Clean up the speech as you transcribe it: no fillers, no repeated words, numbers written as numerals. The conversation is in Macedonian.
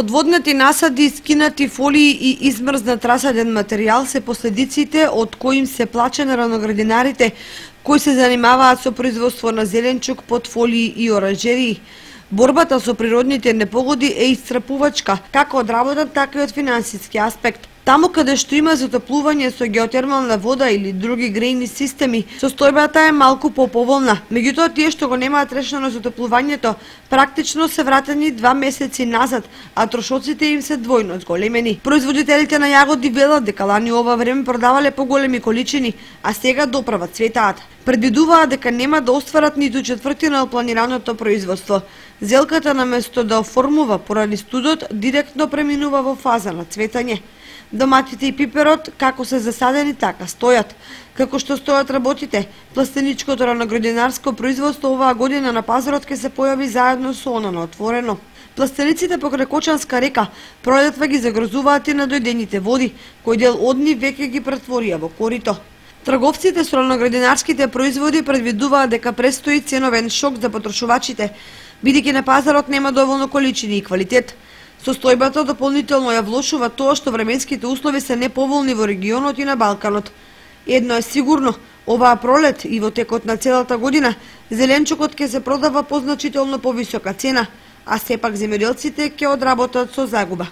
Подводнати насади, скинати фолии и измрзнат расаден материјал се последиците од кои им се плаче на раноградинарите кои се занимаваат со производство на зеленчук под фолии и оранжерии. Борбата со природните непогоди е исцрпувачка, како од работен, така и од финансиски аспект. Таму каде што има затоплување со геотермална вода или други грејни системи, состојбата е малку поповолна. Меѓутоа, тие што го немаат решено затоплувањето, практично се вратени 2 месеци назад, а трошоците им се двојно зголемени. Производителите на јагоди велат дека лани ова време продавале поголеми количини, а сега доправа цветаат. Предвидуваат дека нема да остварат ниту четвртина од планираното производство. Зелката наместо да оформува поради студот, директно преминува во фаза на цветање. Доматите и пиперот, како се засадени, така стојат. Како што стојат работите, пластеничкото раноградинарско производство оваа година на пазарот ќе се појави заедно со она на отворено. Пластениците покрај Кочанска река пролетва ги загрозуваат и надојдените води, кој дел од нив веќе ги претворија во корито. Трговците со раноградинарските производи предвидуваат дека престои ценовен шок за потрошувачите, бидејќи на пазарот нема доволно количини и квалитет. Состојбата дополнително ја влошува тоа што временските услови се неповолни во регионот и на Балканот. Едно е сигурно, оваа пролет и во текот на целата година зеленчукот ќе се продава по значително повисока цена, а сепак земјоделците ќе одработат со загуба.